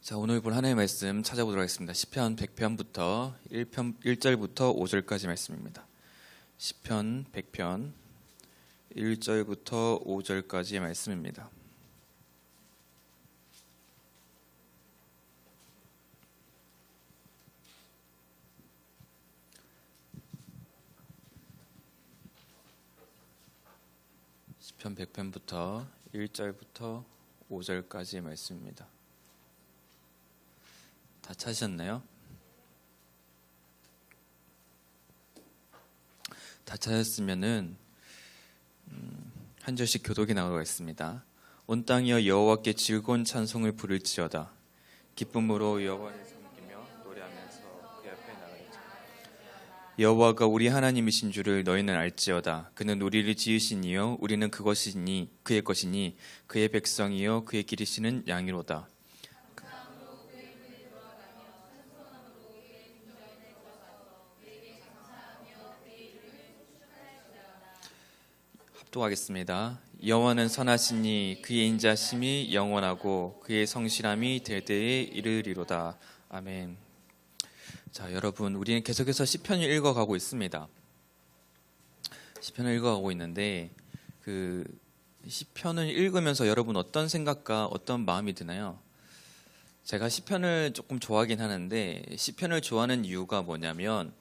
자, 오늘 볼 하나님의 말씀 찾아보도록 하겠습니다. 시편 100편부터 1절부터 5절까지 말씀입니다. 시편 100편 1절부터 5절까지의 말씀입니다. 시편 100편부터 1절부터 5절까지의 말씀입니다. 다 찾으셨나요? 다 찾았으면은 한 절씩 교독이 나오고 있습니다. 온 땅이여 여호와께 즐거운 찬송을 부를지어다. 기쁨으로 여호와를 섬기며 노래하면서 그 앞에 나가리자. 여호와가 우리 하나님이신 줄을 너희는 알지어다. 그는 우리를 지으신 이요 우리는 그것이니 그의 것이니 그의 백성이요 그의 기르시는 양이로다. 합독하겠습니다. 여호와는 선하시니 그의 인자심이 영원하고 그의 성실함이 대대에 이르리로다. 아멘. 자, 여러분, 우리는 계속해서 시편을 읽어가고 있습니다. 시편을 읽어가고 있는데 그 시편을 읽으면서 여러분 어떤 생각과 어떤 마음이 드나요? 제가 시편을 조금 좋아하긴 하는데 시편을 좋아하는 이유가 뭐냐면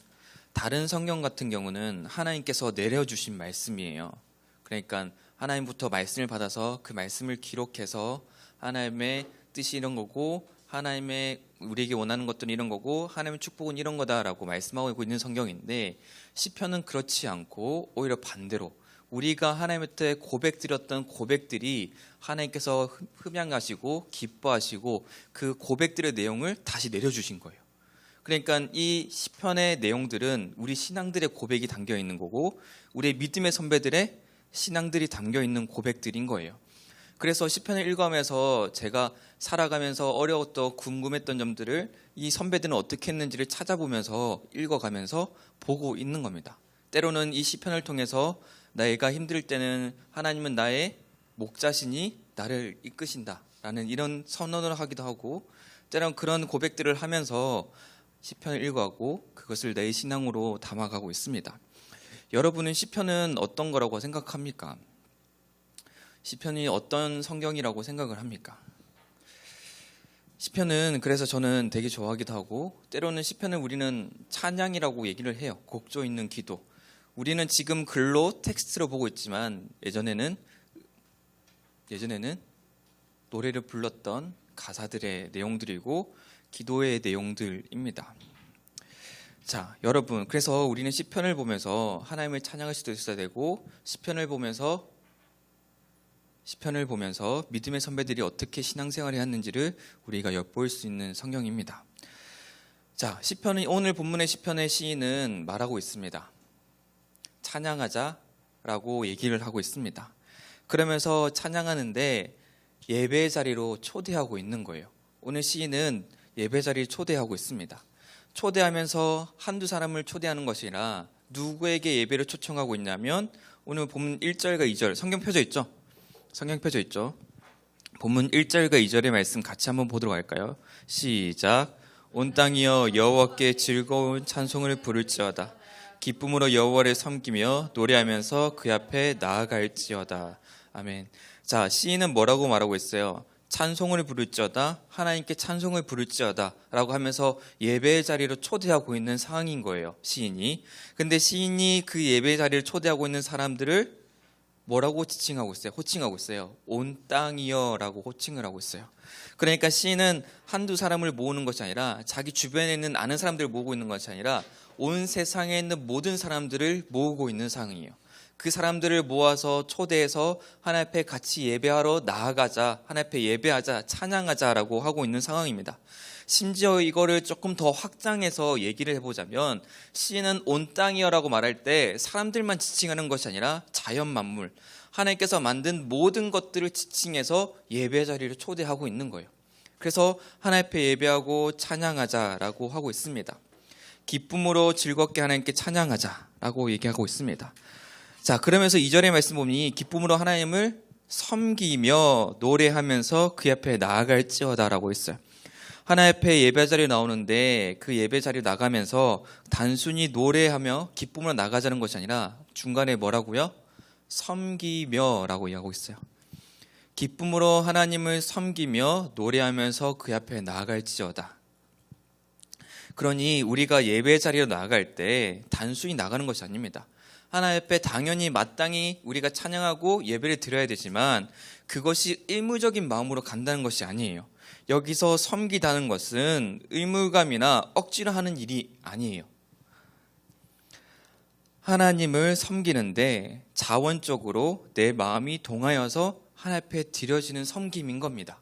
다른 성경 같은 경우는 하나님께서 내려주신 말씀이에요. 그러니까 하나님부터 말씀을 받아서 그 말씀을 기록해서 하나님의 뜻이 이런 거고 하나님의 우리에게 원하는 것들은 이런 거고 하나님의 축복은 이런 거다라고 말씀하고 있는 성경인데 시편은 그렇지 않고 오히려 반대로 우리가 하나님한테 고백드렸던 고백들이 하나님께서 흠양하시고 기뻐하시고 그 고백들의 내용을 다시 내려주신 거예요. 그러니까 이 시편의 내용들은 우리 신앙들의 고백이 담겨 있는 거고 우리의 믿음의 선배들의 신앙들이 담겨 있는 고백들인 거예요. 그래서 시편을 읽어가면서 제가 살아가면서 어려웠던 궁금했던 점들을 이 선배들은 어떻게 했는지를 찾아보면서 읽어가면서 보고 있는 겁니다. 때로는 이 시편을 통해서 내가 힘들 때는 하나님은 나의 목자시니 나를 이끄신다 라는 이런 선언을 하기도 하고 때로는 그런 고백들을 하면서 시편을 읽어가고 그것을 내 신앙으로 담아가고 있습니다. 여러분은 시편은 어떤 거라고 생각합니까? 시편이 어떤 성경이라고 생각을 합니까? 시편은 그래서 저는 되게 좋아하기도 하고 때로는 시편을 우리는 찬양이라고 얘기를 해요. 곡조 있는 기도. 우리는 지금 글로 텍스트로 보고 있지만 예전에는 노래를 불렀던 가사들의 내용들이고 기도의 내용들입니다. 자, 여러분, 그래서 우리는 시편을 보면서 하나님을 찬양할 수도 있어야 되고 시편을 보면서 믿음의 선배들이 어떻게 신앙생활을 했는지를 우리가 엿볼 수 있는 성경입니다. 자, 시편은 오늘 본문의 시편의 시인은 말하고 있습니다. 찬양하자라고 얘기를 하고 있습니다. 그러면서 찬양하는데 예배 자리로 초대하고 있는 거예요. 오늘 시인은 예배 자리에 초대하고 있습니다. 초대하면서 한두 사람을 초대하는 것이 아니라 누구에게 예배를 초청하고 있냐면 오늘 본문 1절과 2절 성경 펴져 있죠? 본문 1절과 2절의 말씀 같이 한번 보도록 할까요? 시작. 온 땅이여 여호와께 즐거운 찬송을 부를지어다. 기쁨으로 여호와를 섬기며 노래하면서 그 앞에 나아갈지어다. 아멘. 자, 시인은 뭐라고 말하고 있어요? 찬송을 부를지어다, 하나님께 찬송을 부를지어다 라고 하면서 예배의 자리로 초대하고 있는 상황인 거예요, 시인이. 근데 시인이 그 예배의 자리를 초대하고 있는 사람들을 뭐라고 호칭하고 있어요. 온 땅이여 라고 호칭을 하고 있어요. 그러니까 시인은 한두 사람을 모으는 것이 아니라 자기 주변에 있는 아는 사람들을 모으고 있는 것이 아니라 온 세상에 있는 모든 사람들을 모으고 있는 상황이에요. 그 사람들을 모아서 초대해서 하나님 앞에 같이 예배하러 나아가자, 하나님 앞에 예배하자, 찬양하자라고 하고 있는 상황입니다. 심지어 이거를 조금 더 확장해서 얘기를 해보자면 시인은 온 땅이여라고 말할 때 사람들만 지칭하는 것이 아니라 자연 만물, 하나님께서 만든 모든 것들을 지칭해서 예배 자리를 초대하고 있는 거예요. 그래서 하나님 앞에 예배하고 찬양하자라고 하고 있습니다. 기쁨으로 즐겁게 하나님께 찬양하자라고 얘기하고 있습니다. 자, 그러면서 2절의 말씀 보니 기쁨으로 하나님을 섬기며 노래하면서 그 앞에 나아갈지어다라고 했어요. 하나님 앞에 예배 자리에 나오는데 그 예배 자리에 나가면서 단순히 노래하며 기쁨으로 나가자는 것이 아니라 중간에 뭐라고요? 섬기며라고 이야기하고 있어요. 기쁨으로 하나님을 섬기며 노래하면서 그 앞에 나아갈지어다. 그러니 우리가 예배 자리로 나아갈 때 단순히 나가는 것이 아닙니다. 하나님 앞에 당연히 마땅히 우리가 찬양하고 예배를 드려야 되지만 그것이 의무적인 마음으로 간다는 것이 아니에요. 여기서 섬기다는 것은 의무감이나 억지로 하는 일이 아니에요. 하나님을 섬기는데 자원적으로 내 마음이 동하여서 하나님 앞에 드려지는 섬김인 겁니다.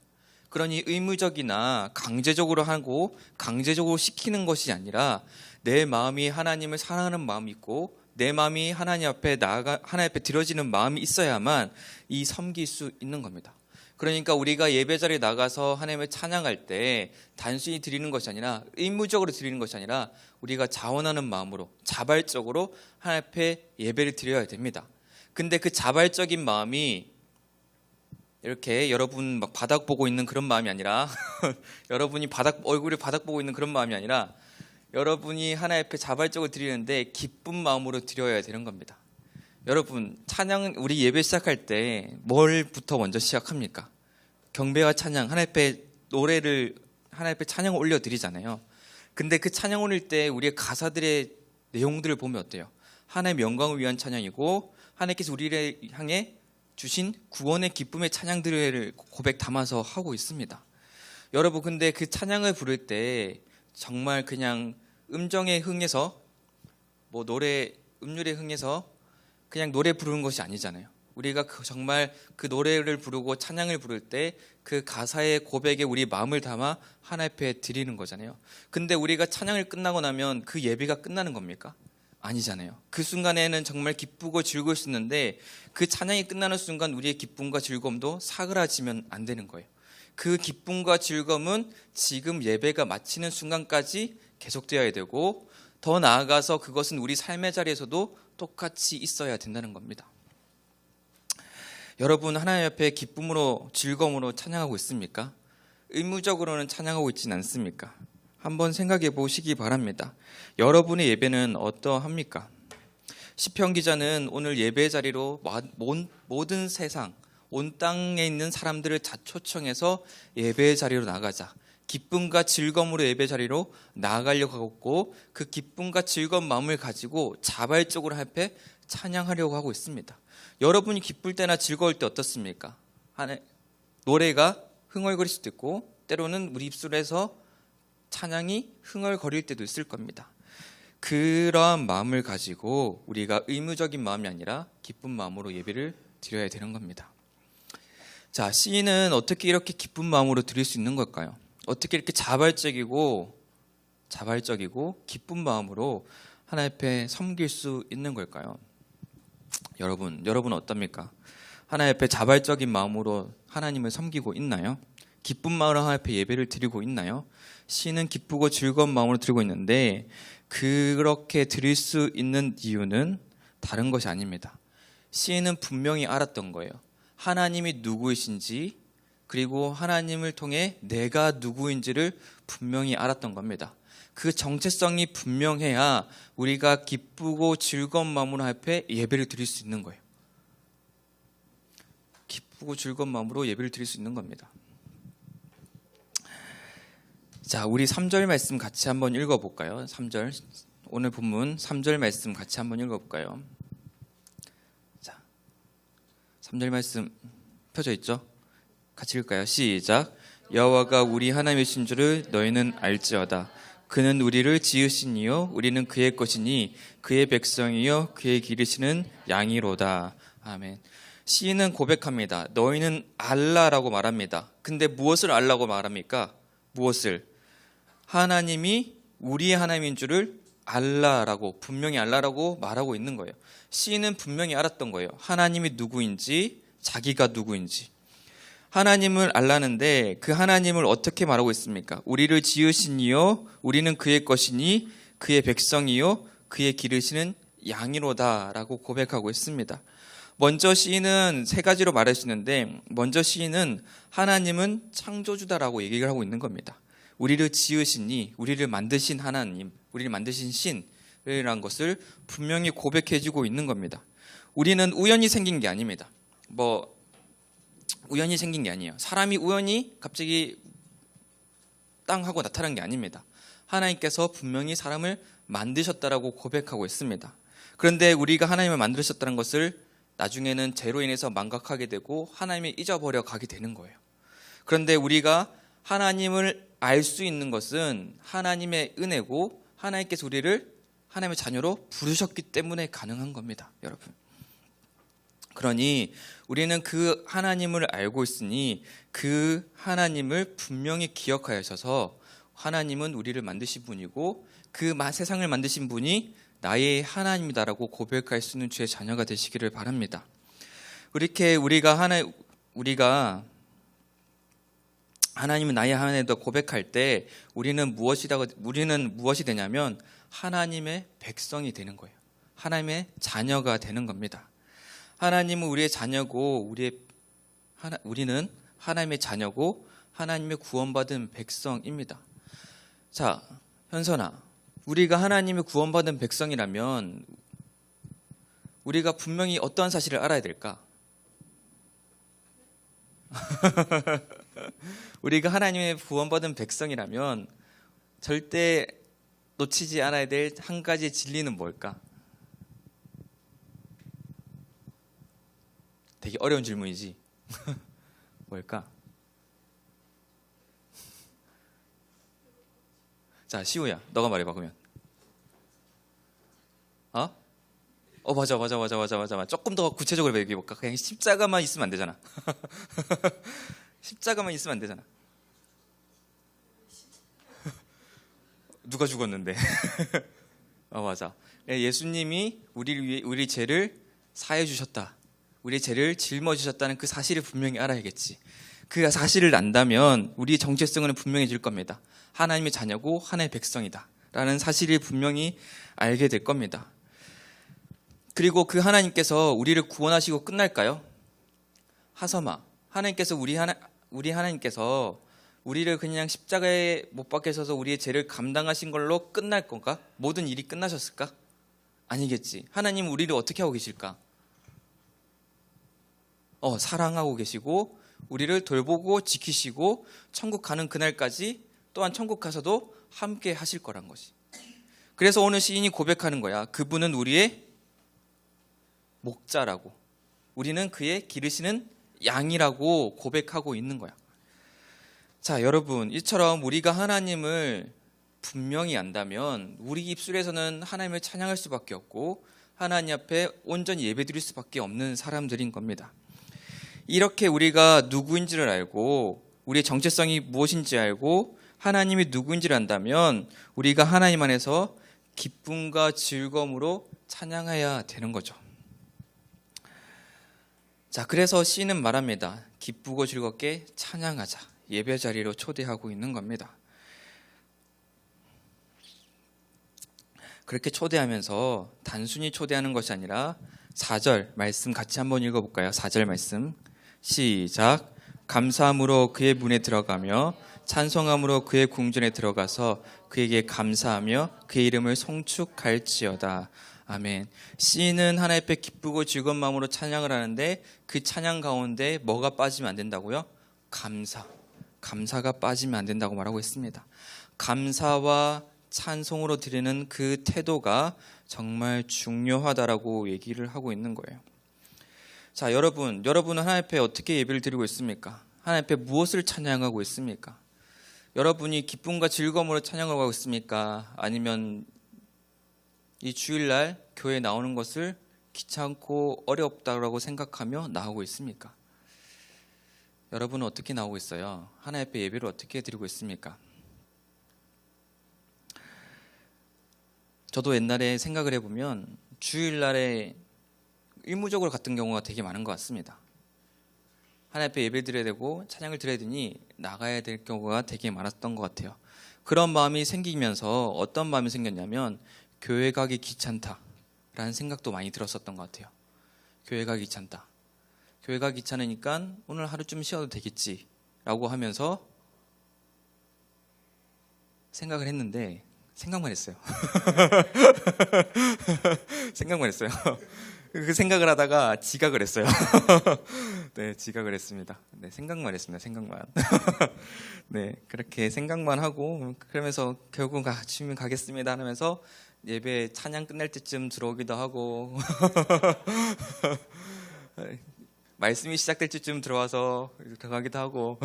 그러니 의무적이나 강제적으로 하고 강제적으로 시키는 것이 아니라 내 마음이 하나님을 사랑하는 마음이 있고 내 마음이 하나님 앞에 드려지는 마음이 있어야만 이 섬길 수 있는 겁니다. 그러니까 우리가 예배 자리에 나가서 하나님을 찬양할 때 단순히 드리는 것이 아니라 의무적으로 드리는 것이 아니라 우리가 자원하는 마음으로 자발적으로 하나님 앞에 예배를 드려야 됩니다. 근데 그 자발적인 마음이 이렇게 여러분 막 바닥 보고 있는 그런 마음이 아니라 여러분이 얼굴을 바닥 보고 있는 그런 마음이 아니라 여러분이 하나님 앞에 자발적으로 드리는데 기쁜 마음으로 드려야 되는 겁니다. 여러분 찬양 우리 예배 시작할 때 뭘부터 먼저 시작합니까? 경배와 찬양 하나님 앞에 노래를 하나님 앞에 찬양을 올려드리잖아요. 근데 그 찬양 올릴 때 우리의 가사들의 내용들을 보면 어때요? 하나님의 영광을 위한 찬양이고 하나님께서 우리를 향해 주신 구원의 기쁨의 찬양들을 고백 담아서 하고 있습니다. 여러분 근데 그 찬양을 부를 때 정말 그냥 음정에 흥해서 음률에 흥해서 그냥 노래 부르는 것이 아니잖아요. 우리가 정말 그 노래를 부르고 찬양을 부를 때 그 가사의 고백에 우리 마음을 담아 하나님 앞에 드리는 거잖아요. 근데 우리가 찬양을 끝나고 나면 그 예배가 끝나는 겁니까? 아니잖아요. 그 순간에는 정말 기쁘고 즐거울 수 있는데 그 찬양이 끝나는 순간 우리의 기쁨과 즐거움도 사그라지면 안 되는 거예요. 그 기쁨과 즐거움은 지금 예배가 마치는 순간까지 계속되어야 되고 더 나아가서 그것은 우리 삶의 자리에서도 똑같이 있어야 된다는 겁니다. 여러분 하나님 앞에 기쁨으로 즐거움으로 찬양하고 있습니까? 의무적으로는 찬양하고 있지는 않습니까? 한번 생각해 보시기 바랍니다. 여러분의 예배는 어떠합니까? 시편 기자는 오늘 예배 자리로 모든 세상 온 땅에 있는 사람들을 다 초청해서 예배 자리로 나가자. 기쁨과 즐거움으로 예배 자리로 나아가려고 하고 있고 그 기쁨과 즐거운 마음을 가지고 자발적으로 앞에 찬양하려고 하고 있습니다. 여러분이 기쁠 때나 즐거울 때 어떻습니까? 노래가 흥얼거릴 수도 있고 때로는 우리 입술에서 찬양이 흥얼거릴 때도 있을 겁니다. 그러한 마음을 가지고 우리가 의무적인 마음이 아니라 기쁜 마음으로 예배를 드려야 되는 겁니다. 자, 시인은 어떻게 이렇게 기쁜 마음으로 드릴 수 있는 걸까요? 어떻게 이렇게 자발적이고 기쁜 마음으로 하나님 앞에 섬길 수 있는 걸까요? 여러분 어떻습니까? 하나님 앞에 자발적인 마음으로 하나님을 섬기고 있나요? 기쁜 마음으로 하나님 앞에 예배를 드리고 있나요? 시는 기쁘고 즐거운 마음으로 드리고 있는데 그렇게 드릴 수 있는 이유는 다른 것이 아닙니다. 시인은 분명히 알았던 거예요. 하나님이 누구이신지 그리고 하나님을 통해 내가 누구인지를 분명히 알았던 겁니다. 그 정체성이 분명해야 우리가 기쁘고 즐거운 마음으로 앞에 예배를 드릴 수 있는 거예요. 기쁘고 즐거운 마음으로 예배를 드릴 수 있는 겁니다. 자, 우리 3절 말씀 같이 한번 읽어볼까요? 3절 오늘 본문 3절 말씀 같이 한번 읽어볼까요? 자, 3절 말씀 펴져 있죠? 같이 읽을까요? 시작. 여호와가 우리 하나님이신 줄을 너희는 알지어다. 그는 우리를 지으신 이요 우리는 그의 것이니 그의 백성이요 그의 기르시는 양이로다. 아멘. 시인은 고백합니다. 너희는 알라라고 말합니다. 근데 무엇을 알라고 말합니까? 무엇을? 하나님이 우리의 하나님인 줄을 알라라고 분명히 알라라고 말하고 있는 거예요. 시인은 분명히 알았던 거예요. 하나님이 누구인지 자기가 누구인지. 하나님을 알라는데 그 하나님을 어떻게 말하고 있습니까? 우리를 지으신 이요 우리는 그의 것이니 그의 백성이요 그의 기르시는 양이로다라고 고백하고 있습니다. 먼저 시인은 세 가지로 말할 수 있는데 먼저 시인은 하나님은 창조주다라고 얘기를 하고 있는 겁니다. 우리를 지으시니, 우리를 만드신 하나님, 우리를 만드신 신이라는 것을 분명히 고백해주고 있는 겁니다. 우리는 우연히 생긴 게 아닙니다. 우연히 생긴 게 아니에요. 사람이 우연히 갑자기 땅 하고 나타난 게 아닙니다. 하나님께서 분명히 사람을 만드셨다라고 고백하고 있습니다. 그런데 우리가 하나님을 만드셨다는 것을 나중에는 죄로 인해서 망각하게 되고 하나님을 잊어버려 가게 되는 거예요. 그런데 우리가 하나님을 알 수 있는 것은 하나님의 은혜고 하나님께서 우리를 하나님의 자녀로 부르셨기 때문에 가능한 겁니다, 여러분. 그러니 우리는 그 하나님을 알고 있으니 그 하나님을 분명히 기억하여서 하나님은 우리를 만드신 분이고 그 세상을 만드신 분이 나의 하나님이다라고 고백할 수 있는 주의 자녀가 되시기를 바랍니다. 이렇게 우리가 하나님은 나의 하나님이다 고백할 때 우리는 무엇이 되냐면 하나님의 백성이 되는 거예요. 하나님의 자녀가 되는 겁니다. 하나님은 우리의 자녀고 우리는 하나님의 자녀고 하나님의 구원받은 백성입니다. 자, 현선아, 우리가 하나님의 구원받은 백성이라면 우리가 분명히 어떠한 사실을 알아야 될까? 우리가 하나님의 구원받은 백성이라면 절대 놓치지 않아야 될 한 가지의 진리는 뭘까? 되게 어려운 질문이지. 뭘까? 자, 시우야, 너가 말해봐, 그러면. 맞아. 조금 더 구체적으로 얘기해볼까? 그냥 십자가만 있으면 안 되잖아. 십자가만 있으면 안 되잖아. 누가 죽었는데? 맞아. 예수님이 우리 죄를 사해 주셨다. 우리 죄를 짊어지셨다는 그 사실을 분명히 알아야겠지. 그 사실을 안다면 우리의 정체성은 분명해질 겁니다. 하나님의 자녀고 하나님의 백성이다 라는 사실을 분명히 알게 될 겁니다. 그리고 그 하나님께서 우리를 구원하시고 끝날까요? 하섬아, 하나님께서 우리 하나님께서 우리를 그냥 십자가에 못 박히셔서 우리의 죄를 감당하신 걸로 끝날 건가? 모든 일이 끝나셨을까? 아니겠지. 하나님은 우리를 어떻게 하고 계실까? 사랑하고 계시고 우리를 돌보고 지키시고 천국 가는 그날까지 또한 천국 가서도 함께 하실 거란 것이. 그래서 오늘 시인이 고백하는 거야. 그분은 우리의 목자라고, 우리는 그의 기르시는 양이라고 고백하고 있는 거야. 자, 여러분, 이처럼 우리가 하나님을 분명히 안다면 우리 입술에서는 하나님을 찬양할 수밖에 없고 하나님 앞에 온전히 예배드릴 수밖에 없는 사람들인 겁니다. 이렇게 우리가 누구인지를 알고 우리의 정체성이 무엇인지 알고 하나님이 누구인지를 안다면 우리가 하나님 안에서 기쁨과 즐거움으로 찬양해야 되는 거죠. 자, 그래서 시인은 말합니다. 기쁘고 즐겁게 찬양하자. 예배 자리로 초대하고 있는 겁니다. 그렇게 초대하면서 단순히 초대하는 것이 아니라 4절 말씀 같이 한번 읽어볼까요? 4절 말씀 시작. 감사함으로 그의 문에 들어가며 찬송함으로 그의 궁전에 들어가서 그에게 감사하며 그의 이름을 송축할지어다. 아멘. 시인은 하나님 앞에 기쁘고 즐거운 마음으로 찬양을 하는데 그 찬양 가운데 뭐가 빠지면 안 된다고요? 감사가 빠지면 안 된다고 말하고 있습니다. 감사와 찬송으로 드리는 그 태도가 정말 중요하다라고 얘기를 하고 있는 거예요. 자, 여러분은 하나님 앞에 어떻게 예배를 드리고 있습니까? 하나님 앞에 무엇을 찬양하고 있습니까? 여러분이 기쁨과 즐거움으로 찬양을 하고 있습니까? 아니면 이 주일날 교회에 나오는 것을 귀찮고 어렵다고 생각하며 나오고 있습니까? 여러분은 어떻게 나오고 있어요? 하나님 앞에 예배를 어떻게 드리고 있습니까? 저도 옛날에 생각을 해보면 주일날에 의무적으로 갔던 경우가 되게 많은 것 같습니다. 하나님 앞에 예배 드려야 되고 찬양을 드려야 되니 나가야 될 경우가 되게 많았던 것 같아요. 그런 마음이 생기면서 어떤 마음이 생겼냐면 교회 가기 귀찮다라는 생각도 많이 들었었던 것 같아요. 교회 가기 귀찮다. 교회가 귀찮으니까 오늘 하루 좀 쉬어도 되겠지라고 하면서 생각을 했는데 생각만 했어요. 생각만 했어요. 그 생각을 하다가 지각을 했어요. 네, 지각을 했습니다. 네, 생각만 했습니다. 생각만. 네, 그렇게 생각만 하고 그러면서 결국 주면 가겠습니다 하면서 예배 찬양 끝날 때쯤 들어오기도 하고 말씀이 시작될 때쯤 들어와서 들어가기도 하고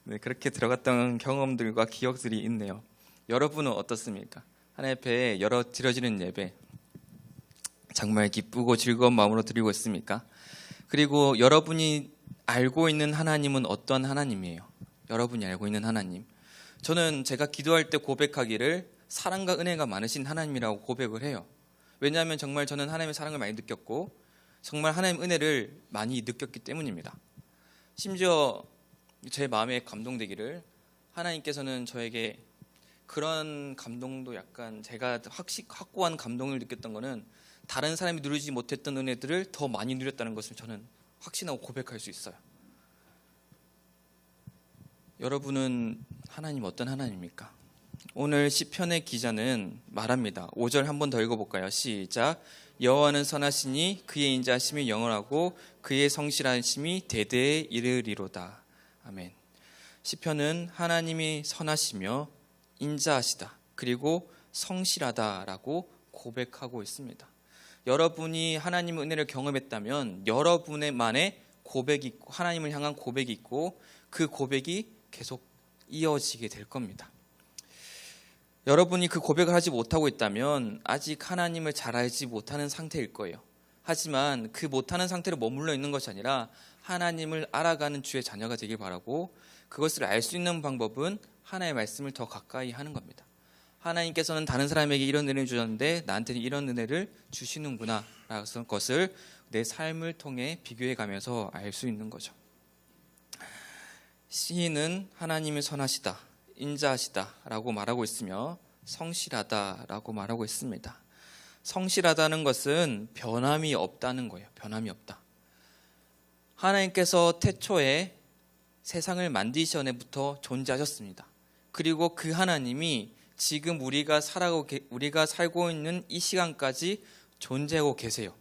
네, 그렇게 들어갔던 경험들과 기억들이 있네요. 여러분은 어떻습니까? 하나님 앞에 드려지는 예배 정말 기쁘고 즐거운 마음으로 드리고 있습니까? 그리고 여러분이 알고 있는 하나님은 어떤 하나님이에요? 여러분이 알고 있는 하나님. 저는 제가 기도할 때 고백하기를 사랑과 은혜가 많으신 하나님이라고 고백을 해요. 왜냐하면 정말 저는 하나님의 사랑을 많이 느꼈고 정말 하나님의 은혜를 많이 느꼈기 때문입니다. 심지어 제 마음에 감동되기를 하나님께서는 저에게 그런 감동도 약간 제가 확고한 감동을 느꼈던 거는 다른 사람이 누리지 못했던 은혜들을 더 많이 누렸다는 것을 저는 확신하고 고백할 수 있어요. 여러분은 하나님 어떤 하나님입니까? 오늘 시편의 기자는 말합니다. 5절 한 번 더 읽어볼까요? 시작. 여호와는 선하시니 그의 인자하심이 영원하고 그의 성실하심이 대대에 이르리로다. 아멘. 시편은 하나님이 선하시며 인자하시다 그리고 성실하다라고 고백하고 있습니다. 여러분이 하나님의 은혜를 경험했다면 여러분만의 고백이 있고 하나님을 향한 고백이 있고 그 고백이 계속 이어지게 될 겁니다. 여러분이 그 고백을 하지 못하고 있다면 아직 하나님을 잘 알지 못하는 상태일 거예요. 하지만 그 못하는 상태로 머물러 있는 것이 아니라 하나님을 알아가는 주의 자녀가 되길 바라고 그것을 알 수 있는 방법은 하나님의 말씀을 더 가까이 하는 겁니다. 하나님께서는 다른 사람에게 이런 은혜를 주셨는데 나한테는 이런 은혜를 주시는구나 라는 것을 내 삶을 통해 비교해 가면서 알 수 있는 거죠. 시인은 하나님이 선하시다, 인자하시다 라고 말하고 있으며 성실하다 라고 말하고 있습니다. 성실하다는 것은 변함이 없다는 거예요. 변함이 없다. 하나님께서 태초에 세상을 만드시기 전에부터 존재하셨습니다. 그리고 그 하나님이 지금 우리가 살고 있는 이 시간까지 존재하고 계세요.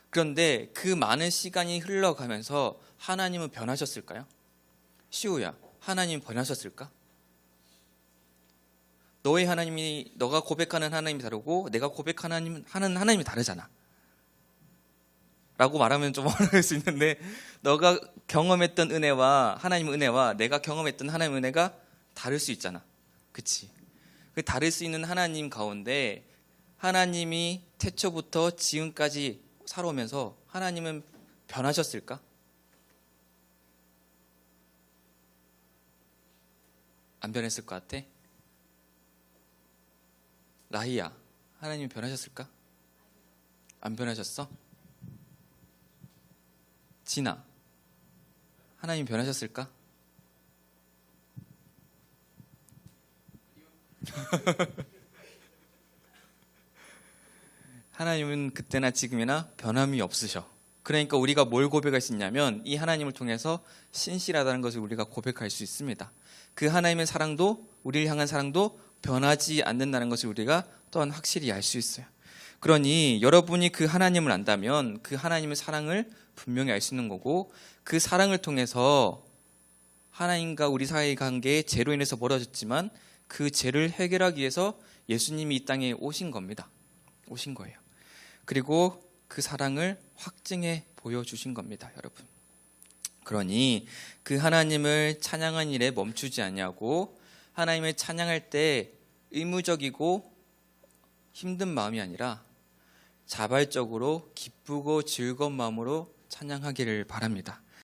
그런데 그 많은 시간이 흘러가면서 하나님은 변하셨을까요? 시우야, 하나님 변하셨을까? 너의 하나님이 너가 고백하는 하나님이 다르고 내가 고백하는 하나님이 다르잖아. 라고 말하면 좀 어려울 수 있는데 너가 경험했던 은혜와 하나님의 은혜와 내가 경험했던 하나님의 은혜가 다를 수 있잖아. 그치? 그 다를 수 있는 하나님 가운데 하나님이 태초부터 지금까지 살아오면서 하나님은 변하셨을까? 안 변했을 것 같아? 라희야, 하나님이 변하셨을까? 안 변하셨어? 진아, 하나님 변하셨을까? 하나님은 그때나 지금이나 변함이 없으셔. 그러니까 우리가 뭘 고백할 수 있냐면 이 하나님을 통해서 신실하다는 것을 우리가 고백할 수 있습니다. 그 하나님의 사랑도 우리를 향한 사랑도 변하지 않는다는 것을 우리가 또한 확실히 알 수 있어요. 그러니 여러분이 그 하나님을 안다면 그 하나님의 사랑을 분명히 알 수 있는 거고 그 사랑을 통해서 하나님과 우리 사이의 관계에 죄로 인해서 멀어졌지만 그 죄를 해결하기 위해서 예수님이 이 땅에 오신 겁니다. 오신 거예요. 그리고 그 사랑을 확증해 보여주신 겁니다, 여러분. 그러니 그 하나님을 찬양한 일에 멈추지 아니하고 하나님을 찬양할 때 의무적이고 힘든 마음이 아니라 자발적으로 기쁘고 즐거운 마음으로 찬양하기를 바랍니다.